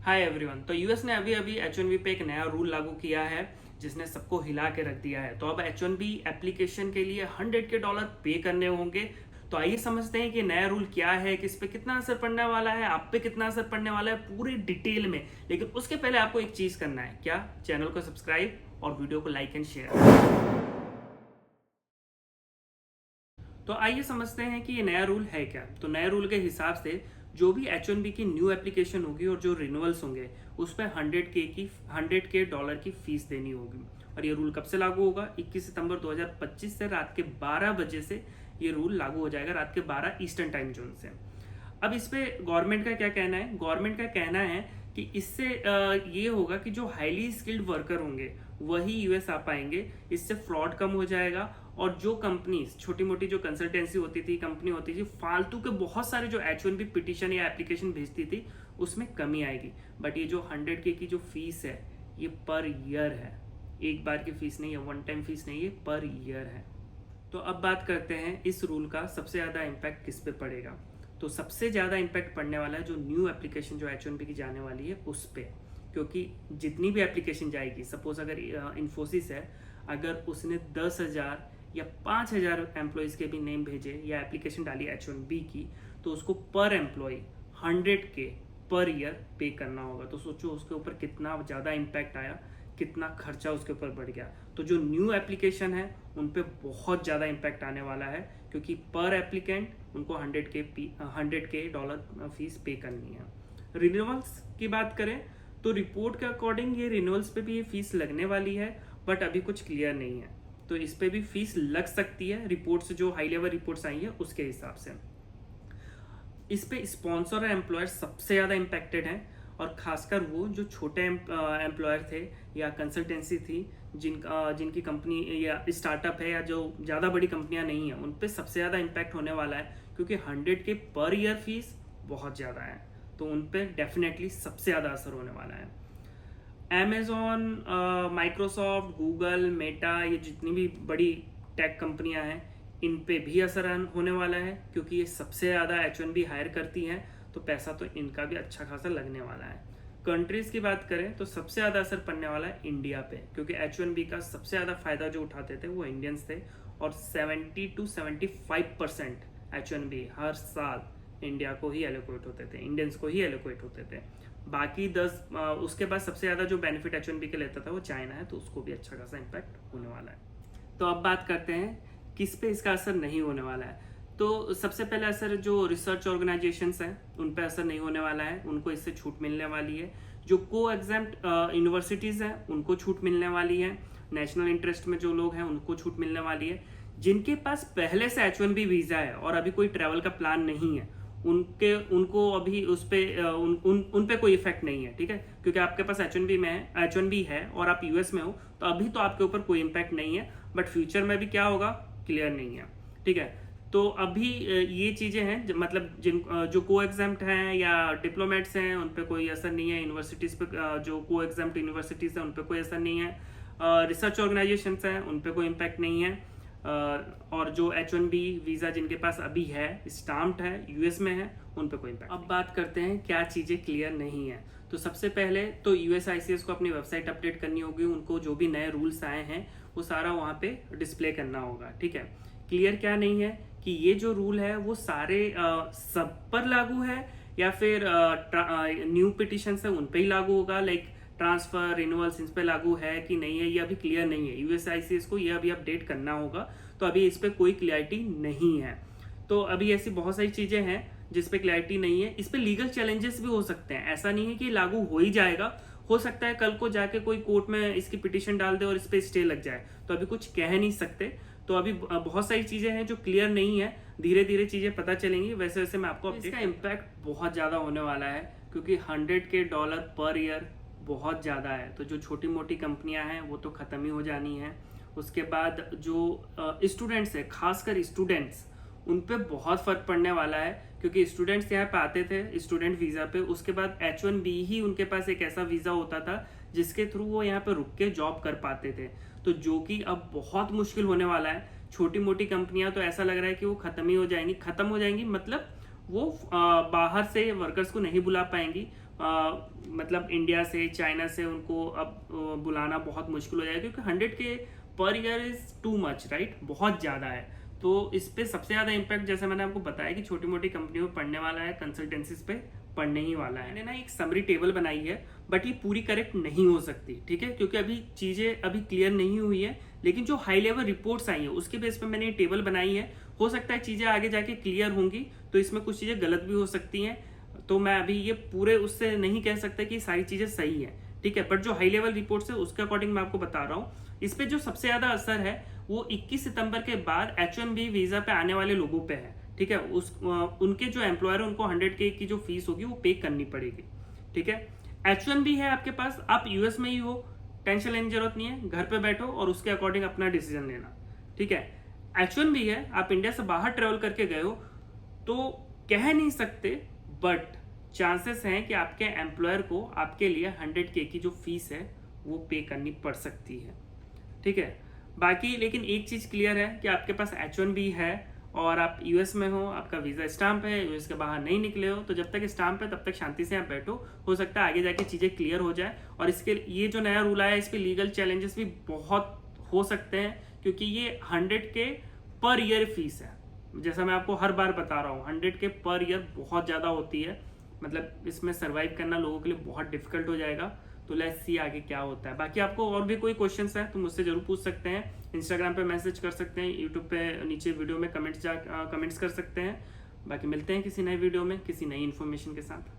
Hi everyone. तो US ने अभी अभी H1B पे एक नया रूल लागू किया है जिसने सबको हिला के रख दिया है। तो अब H1B एप्लीकेशन के लिए $100 पे करने होंगे। तो आइए समझते हैं कि नया रूल क्या है, किस पे कितना असर पड़ने वाला है, आप पे कितना असर पड़ने वाला है पूरी डिटेल में। लेकिन उसके पहले आपको एक चीज करना है, क्या? चैनल को सब्सक्राइब और वीडियो को लाइक एंड शेयर। तो आइए समझते हैं कि ये नया रूल है क्या। तो नए रूल के हिसाब से जो भी H1B की न्यू एप्लीकेशन होगी और जो रिन्यूअल्स होंगे उस पर 100 की फीस देनी होगी। और ये रूल कब से लागू होगा? 21 सितंबर 2025 से रात के 12 बजे से ये रूल लागू हो जाएगा, रात के 12 ईस्टर्न टाइम जोन से। अब इस पे गवर्नमेंट का क्या कहना है? गवर्नमेंट का कहना है कि इससे ये होगा कि जो हाईली स्किल्ड वर्कर होंगे वही यूएस आ पाएंगे, इससे फ्रॉड कम हो जाएगा। और जो कंपनीज, छोटी मोटी जो कंसल्टेंसी होती थी, कंपनी होती थी, फालतू के बहुत सारे जो H1B पिटिशन या एप्लीकेशन भेजती थी उसमें कमी आएगी। बट ये जो 100K की जो फीस है ये पर ईयर है, एक बार की फीस नहीं है, वन टाइम फीस नहीं है, पर ईयर है। तो अब बात करते हैं इस रूल का सबसे ज़्यादा इम्पैक्ट किस पे पड़ेगा। तो सबसे ज़्यादा इम्पैक्ट पड़ने वाला है जो न्यू एप्लीकेशन जो H1B की जाने वाली है उस पर। क्योंकि जितनी भी एप्लीकेशन जाएगी, सपोज अगर इन्फोसिस है, अगर उसने 10,000 या 5,000 एम्प्लॉयज़ के भी नेम भेजे या एप्लीकेशन डाली H1B की, तो उसको पर एम्प्लॉय 100K पर ईयर पे करना होगा। तो सोचो उसके ऊपर कितना ज़्यादा इम्पैक्ट आया, कितना खर्चा उसके ऊपर बढ़ गया। तो जो न्यू एप्लीकेशन है उन पे बहुत ज़्यादा इम्पैक्ट आने वाला है, क्योंकि पर एप्लीकेंट उनको 100K डॉलर फीस पे करनी है। रिन्यूअल्स की बात करें तो रिपोर्ट के अकॉर्डिंग ये रिन्यूअल्स पे भी ये फीस लगने वाली है, बट अभी कुछ क्लियर नहीं है। तो इस पे भी फीस लग सकती है, रिपोर्ट्स जो हाई लेवल रिपोर्ट्स आई है उसके हिसाब से। इस पे स्पॉन्सर और एम्प्लॉयर सबसे ज़्यादा इम्पैक्टेड हैं, और खासकर वो जो छोटे एम्प्लॉयर थे या कंसल्टेंसी थी जिनकी कंपनी या स्टार्टअप है या जो ज़्यादा बड़ी कंपनियां नहीं हैं, उन पे सबसे ज़्यादा इम्पैक्ट होने वाला है। क्योंकि 100K पर ईयर फीस बहुत ज़्यादा है, तो उन पे डेफिनेटली सबसे ज़्यादा असर होने वाला है। Amazon, माइक्रोसॉफ्ट, गूगल, मेटा, ये जितनी भी बड़ी टेक कंपनियां हैं इन पे भी असर होने वाला है, क्योंकि ये सबसे ज़्यादा H1B हायर करती हैं, तो पैसा तो इनका भी अच्छा खासा लगने वाला है। कंट्रीज़ की बात करें तो सबसे ज़्यादा असर पड़ने वाला है इंडिया पे, क्योंकि H1B का सबसे ज़्यादा फ़ायदा जो उठाते थे वो इंडियंस थे, और 70 to 75% H1B हर साल इंडिया को ही एलोकेट होते थे, इंडियंस को ही एलोकेट होते थे। बाकी 10 उसके बाद सबसे ज़्यादा जो बेनिफिट H1B के लेता था वो चाइना है, तो उसको भी अच्छा खासा इम्पैक्ट होने वाला है। तो अब बात करते हैं किस पे इसका असर नहीं होने वाला है। तो सबसे पहले असर जो रिसर्च ऑर्गेनाइजेशंस हैं उन पे असर नहीं होने वाला है, उनको इससे छूट मिलने वाली है। जो को एग्जाम्ड यूनिवर्सिटीज़ हैं उनको छूट मिलने वाली है। नेशनल इंटरेस्ट में जो लोग हैं उनको छूट मिलने वाली है। जिनके पास पहले से H1B वीज़ा है और अभी कोई ट्रैवल का प्लान नहीं है, उनको अभी उस पे उन पे कोई इफेक्ट नहीं है, ठीक है। क्योंकि आपके पास H1B है और आप यूएस में हो, तो अभी तो आपके ऊपर कोई इम्पैक्ट नहीं है। बट फ्यूचर में भी क्या होगा क्लियर नहीं है, ठीक है। तो अभी ये चीज़ें हैं, मतलब जो को एग्जाम्प्ट हैं या डिप्लोमेट्स हैं उन पे कोई असर नहीं है। यूनिवर्सिटीज़ पे जो को एग्जाम्प्ट यूनिवर्सिटीज़ हैं उन पे कोई असर नहीं है। रिसर्च ऑर्गेनाइजेशंस हैं उन पे कोई इम्पैक्ट नहीं है। और जो H1B वीज़ा जिनके पास अभी है, स्टाम्प्ड है, यूएस में है, उन पे कोई इम्पैक्ट। अब बात करते हैं क्या चीज़ें क्लियर नहीं है। तो सबसे पहले तो USICS को अपनी वेबसाइट अपडेट करनी होगी, उनको जो भी नए रूल्स आए हैं वो सारा वहाँ पे डिस्प्ले करना होगा, ठीक है। क्लियर क्या नहीं है कि ये जो रूल है वो सारे सब पर लागू है या फिर न्यू पिटिशन है उन पे ही लागू होगा, लाइक ट्रांसफर, रिन्यूअल्स, इन पे लागू है कि नहीं है, ये अभी क्लियर नहीं है। USICS को ये अभी अपडेट करना होगा, तो अभी इस पे कोई क्लैरिटी नहीं है। तो अभी ऐसी बहुत सारी चीजें हैं जिस पे क्लैरिटी नहीं है। इस पे लीगल चैलेंजेस भी हो सकते हैं, ऐसा नहीं है कि लागू हो ही जाएगा। हो सकता है कल को जाके कोई कोर्ट में इसकी पिटिशन डाल दे और इस पे स्टे लग जाए, तो अभी कुछ कह नहीं सकते। तो अभी बहुत सारी चीजें हैं जो क्लियर नहीं है, धीरे धीरे चीजें पता चलेंगी, वैसे वैसे मैं आपको इसका इम्पैक्ट बहुत ज्यादा होने वाला है, क्योंकि $100K पर ईयर बहुत ज़्यादा है। तो जो छोटी मोटी कंपनियां हैं वो तो ख़त्म ही हो जानी है। उसके बाद जो स्टूडेंट्स है, खासकर स्टूडेंट्स, उन पे बहुत फ़र्क पड़ने वाला है, क्योंकि स्टूडेंट्स यहाँ पे आते थे स्टूडेंट वीज़ा पे, उसके बाद H1B ही उनके पास एक ऐसा वीज़ा होता था जिसके थ्रू वो यहाँ पे रुक के जॉब कर पाते थे। तो जो कि अब बहुत मुश्किल होने वाला है। छोटी मोटी कंपनियां तो ऐसा लग रहा है कि वो ख़त्म हो जाएंगी, मतलब वो बाहर से वर्कर्स को नहीं बुला पाएंगी, मतलब इंडिया से, चाइना से उनको अब बुलाना बहुत मुश्किल हो जाएगा, क्योंकि 100K per year is too much, right, बहुत ज़्यादा है। तो इस पे सबसे ज़्यादा इम्पैक्ट, जैसे मैंने आपको बताया कि छोटी मोटी कंपनियों में पड़ने वाला है, कंसल्टेंसीज पे पढ़ने ही वाला है। मैंने ना एक समरी टेबल बनाई है, बट ये पूरी करेक्ट नहीं हो सकती, ठीक है, क्योंकि अभी चीज़ें अभी क्लियर नहीं हुई है। लेकिन जो हाई लेवल रिपोर्ट्स आई है उसके बेस पे मैंने ये टेबल बनाई है। हो सकता है चीज़ें आगे जाके क्लियर होंगी, तो इसमें कुछ चीज़ें गलत भी हो सकती हैं। तो मैं अभी ये पूरे उससे नहीं कह सकता कि सारी चीज़ें सही है, ठीक है, बट जो हाई लेवल रिपोर्ट्स है उसके अकॉर्डिंग मैं आपको बता रहा हूँ। इस पे जो सबसे ज़्यादा असर है वो 21 सितंबर के बाद H1B वीज़ा पे आने वाले लोगों पे है, ठीक है। उनके जो एम्प्लॉयर है उनको 100K की जो फीस होगी वो पे करनी पड़ेगी, ठीक है। H1B है आपके पास, आप यूएस में ही हो, टेंशन लेने की जरूरत नहीं है, घर पे बैठो और उसके अकॉर्डिंग अपना डिसीजन लेना, ठीक है। H1B है, आप इंडिया से बाहर ट्रेवल करके गए हो, तो कह नहीं सकते, बट चांसेस हैं कि आपके एम्प्लॉयर को आपके लिए 100K की जो फीस है वो पे करनी पड़ सकती है, ठीक है। बाकी लेकिन एक चीज़ क्लियर है कि आपके पास H1B है और आप यूएस में हो, आपका वीज़ा स्टाम्प है, यूएस के बाहर नहीं निकले हो, तो जब तक स्टाम्प है तब तक शांति से आप बैठो। हो सकता है आगे जाके चीज़ें क्लियर हो जाए। और इसके ये जो नया रूल आया है इस पर लीगल चैलेंजेस भी बहुत हो सकते हैं, क्योंकि ये 100K पर ईयर फीस है। जैसा मैं आपको हर बार बता रहा हूँ, 100K पर ईयर बहुत ज़्यादा होती है, मतलब इसमें सर्वाइव करना लोगों के लिए बहुत डिफिकल्ट हो जाएगा। तो लेट्स सी आगे क्या होता है। बाकी आपको और भी कोई क्वेश्चंस है तो मुझसे जरूर पूछ सकते हैं, इंस्टाग्राम पे मैसेज कर सकते हैं, यूट्यूब पे नीचे वीडियो में कमेंट्स कर सकते हैं। बाकी मिलते हैं किसी नए वीडियो में किसी नई इन्फॉर्मेशन के साथ।